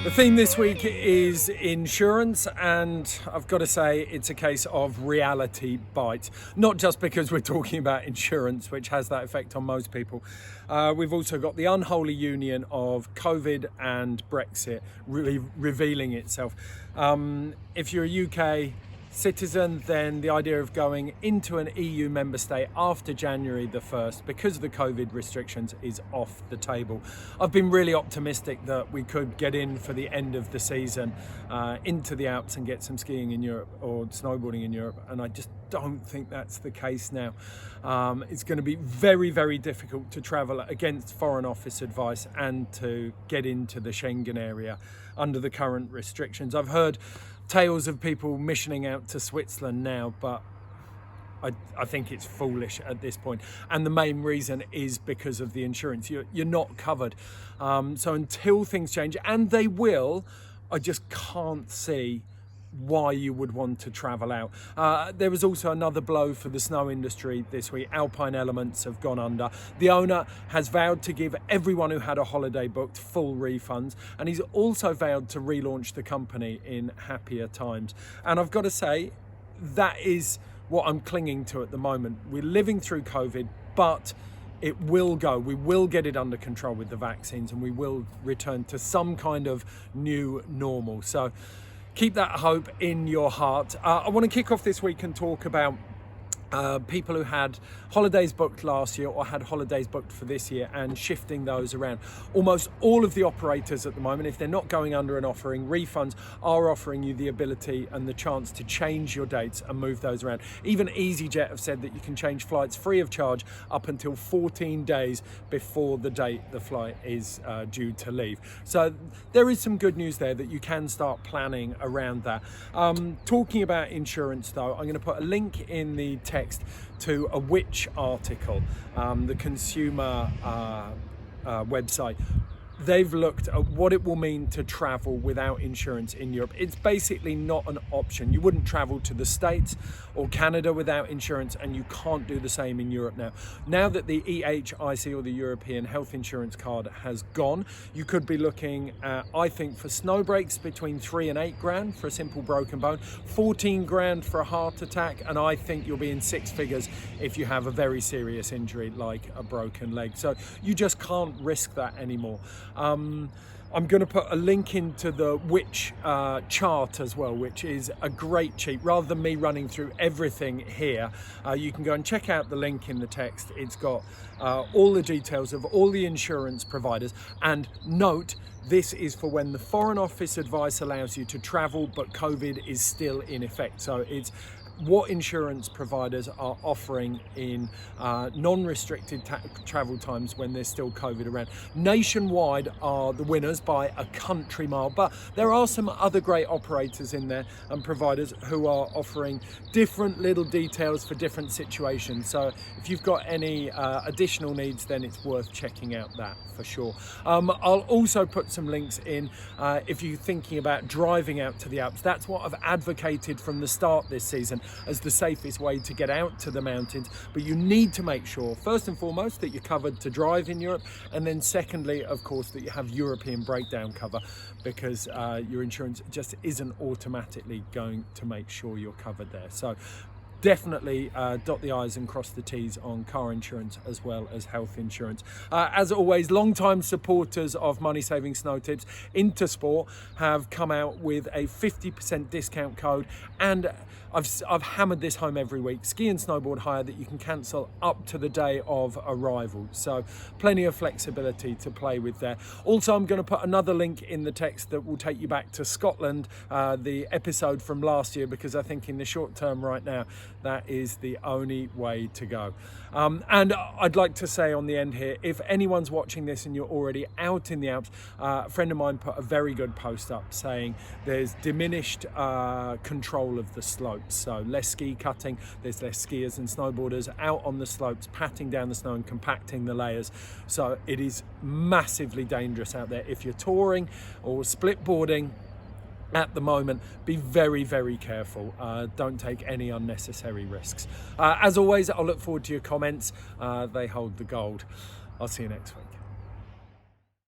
The theme this week is insurance, and I've got to say it's a case of reality bites. Not just because we're talking about insurance, which has that effect on most people. We've also got the unholy union of COVID and Brexit really revealing itself. If you're a UK citizen, then the idea of going into an EU member state after January the 1st because of the COVID restrictions is off the table. I've been really optimistic that we could get in for the end of the season into the Alps and get some skiing in Europe or snowboarding in Europe, and I just don't think that's the case now. It's going to be very, very difficult to travel against Foreign Office advice and to get into the Schengen area under the current restrictions. I've heard tales of people missioning out to Switzerland now, but I think it's foolish at this point. And the main reason is because of the insurance. You're not covered. So until things change, and they will, I just can't see why you would want to travel out. There was also another blow for the snow industry this week. Alpine Elements have gone under. The owner has vowed to give everyone who had a holiday booked full refunds, and he's also vowed to relaunch the company in happier times. And I've got to say, that is what I'm clinging to at the moment. We're living through COVID, but it will go. We will get it under control with the vaccines, and we will return to some kind of new normal. So keep that hope in your heart. I want to kick off this week and talk about people who had holidays booked last year or had holidays booked for this year and shifting those around. Almost all of the operators at the moment, if they're not going under and offering refunds, are offering you the ability and the chance to change your dates and move those around. Even EasyJet have said that you can change flights free of charge up until 14 days before the date the flight is due to leave. So there is some good news there that you can start planning around that. Talking about insurance though, I'm going to put a link in the text to a Which article, the consumer website. They've looked at what it will mean to travel without insurance in Europe. It's basically not an option. You wouldn't travel to the States or Canada without insurance, and you can't do the same in Europe now. Now that the EHIC, or the European Health Insurance Card, has gone, you could be looking at, I think, for snow breaks between 3 and 8 grand for a simple broken bone, 14 grand for a heart attack, and I think you'll be in 6 figures if you have a very serious injury like a broken leg. So you just can't risk that anymore. I'm going to put a link into the Which chart as well, which is a great cheat. Rather than me running through everything here, you can go and check out the link in the text. It's got all the details of all the insurance providers. And note, this is for when the Foreign Office advice allows you to travel, but COVID is still in effect. So it's what insurance providers are offering in non-restricted travel times when there's still COVID around. Nationwide are the winners by a country mile, but there are some other great operators in there and providers who are offering different little details for different situations. So if you've got any additional needs, then it's worth checking out that for sure. I'll also put some links in if you're thinking about driving out to the Alps. That's what I've advocated from the start this season as the safest way to get out to the mountains. But you need to make sure, first and foremost, that you're covered to drive in Europe, and then secondly, of course, that you have European breakdown cover, because your insurance just isn't automatically going to make sure you're covered there. So definitely dot the I's and cross the T's on car insurance as well as health insurance. As always, long-time supporters of Money Saving Snow Tips, Intersport, have come out with a 50% discount code, and I've hammered this home every week. Ski and snowboard hire that you can cancel up to the day of arrival. So plenty of flexibility to play with there. Also, I'm going to put another link in the text that will take you back to Scotland, the episode from last year, because I think in the short term right now, that is the only way to go. And I'd like to say on the end here, if anyone's watching this and you're already out in the Alps, a friend of mine put a very good post up saying there's diminished control of the slopes. So less ski cutting, there's less skiers and snowboarders out on the slopes, patting down the snow and compacting the layers. So it is massively dangerous out there. If you're touring or split boarding at the moment, be very, very careful. Don't take any unnecessary risks. As always, I'll look forward to your comments. They hold the gold. I'll see you next week.